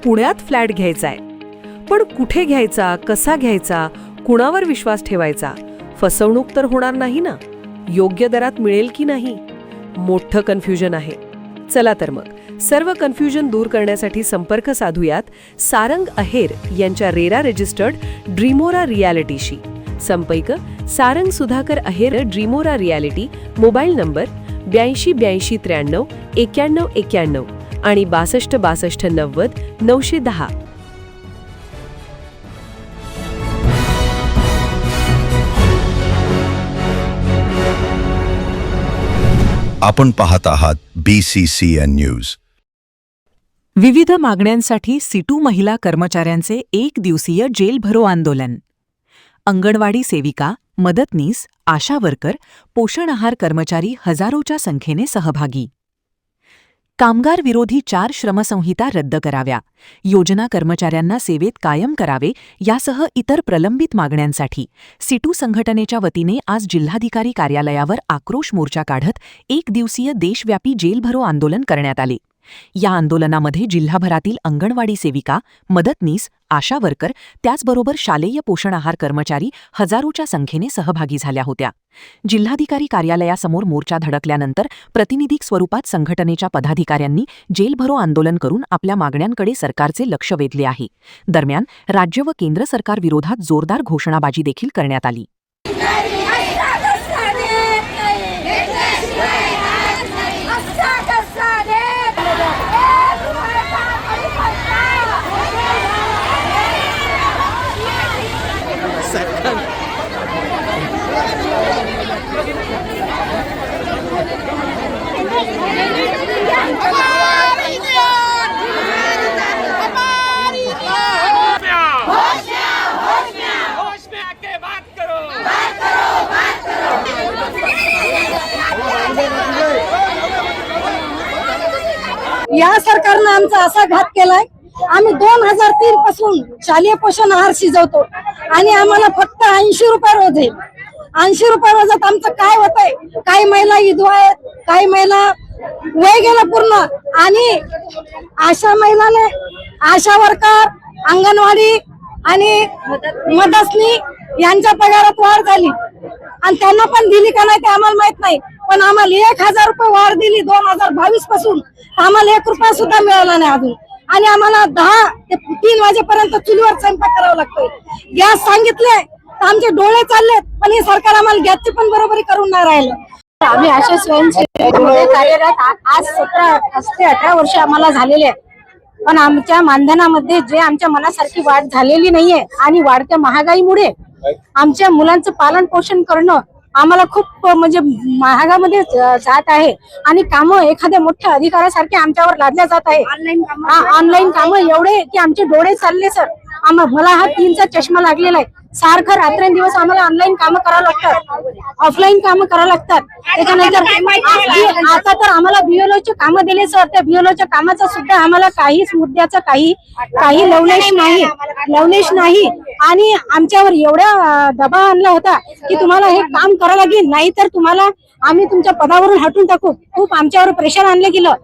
पुण्यात फ्लॅट घ्यायचा आहे. पण कुठे घ्यायचा, कसा घ्यायचा, कुणावर विश्वास ठेवायचा? फसवणूक तर होणार नाही ना? योग्य दरात मिळेल की नाही? मोठं कन्फ्युजन आहे. चला तर मग सर्व कन्फ्युजन दूर करण्यासाठी संपर्क साधूयात सारंग अहेर यांच्या रेरा रजिस्टर्ड ड्रीमोरा रियालिटीशी. संपर्क सारंग सुधाकर अहेर, ड्रीमोरा रियालिटी. मोबाईल नंबर 82 82 93 91 91 आणि 62 62 90 910. आपण पाहत आहात BCCN न्यूज. विविध मागण्यांसाठी सिटू महिला कर्मचाऱ्यांचे 1 दिवसीय जेल भरो आंदोलन. अंगणवाडी सेविका, मदतनीस, आशा वर्कर, पोषण आहार कर्मचारी हजारोच्या संख्येने सहभागी. कामगार विरोधी 4 श्रमसंहिता रद्द कराव्या, योजना कर्मचाऱ्यांना सेवेत कायम करावे यासह इतर प्रलंबित मागण्यांसाठी सिटू संघटनेच्या वतीने आज जिल्हाधिकारी कार्यालयावर आक्रोश मोर्चा काढत 1 दिवसीय देशव्यापी जेल भरो आंदोलन करण्यात आले. या आंदोलनामध्ये जिल्हाभरातील अंगणवाडी सेविका, मदतनीस, आशा वर्कर, त्याचबरोबर शालेय पोषण आहार कर्मचारी हजारोच्या संख्येने सहभागी झाल्या होत्या. जिल्हाधिकारी कार्यालयासमोर मोर्चा धडकल्यानंतर प्रतिनिधी स्वरूपात संघटनेच्या पदाधिकाऱ्यांनी जेल भरो आंदोलन करून आपल्या मागण्यांकडे सरकारचे लक्ष वेधले आहे. दरम्यान राज्य व केंद्र सरकार विरोधात जोरदार घोषणाबाजी देखील करण्यात आली. या सरकारनं आमचा असा घात केलाय. आम्ही 2003 पासून शालेय पोषण आहार शिजवतो आणि आम्हाला फक्त 80 रुपये रोज आहे. 80 रुपये रोजात आमचं काय होतंय? काही महिला विधवा आहेत, काही महिला वय गेलं पूर्ण, आणि आशा महिलाने, आशा वर्कर, अंगणवाडी आणि मदतनी यांच्या पगारात वाढ झाली आणि त्यांना पण दिली का नाही ते आम्हाला माहित नाही. पण आम्हाला 1000 रुपये वाढ दिली 2022 पासून. आम्हाला 1 रुपया सुद्धा मिळाला नाही अजून, आणि आम्हाला 10 ते 3 वाजेपर्यंत चुलीवर स्वयंपाक करावा लागतोय. गॅस सांगितले तर आमचे डोळे चाललेत, पण हे सरकार आम्हाला गॅसची पण बरोबरी करून नाही राहिलं. आम्ही अशा स्वयंसेवकांमध्ये कार्यरत आज 17 ते 18 वर्ष आम्हाला झालेले आहेत. पण आमच्या मानधनामध्ये जे आमच्या मनासारखी वाढ झालेली नाहीये आणि वाढत्या महागाईमुळे आमच्या मुलांचं पालन पोषण करणं आम्हाला खूप म्हणजे महागामध्ये जात आहे. आणि कामं एखाद्या मोठ्या अधिकाऱ्यासारखे आमच्यावर लादल्या जात आहे. ऑनलाईन कामं एवढे की आमचे डोळे चालले सर. मला हा 3चा चष्मा लागलेला आहे. सारखं रात्रंदिवस आम्हाला ऑनलाईन कामं करावं लागतात, ऑफलाईन कामं करावं लागतात. त्याच्यानंतर आता तर आम्हाला बीएलओचे कामं दिले सर. त्या बीएलओच्या कामाचा सुद्धा आम्हाला काहीच मुद्द्याचा काही लवलेश नाही. आणि आमच्यावर एवढा दबाव आणला होता की तुम्हाला हे काम करावं लागेल, नाही तर तुम्हाला आम्ही तुमच्या पदावरून हटून टाकू. खूप आमच्यावर प्रेशर आणलं गेलं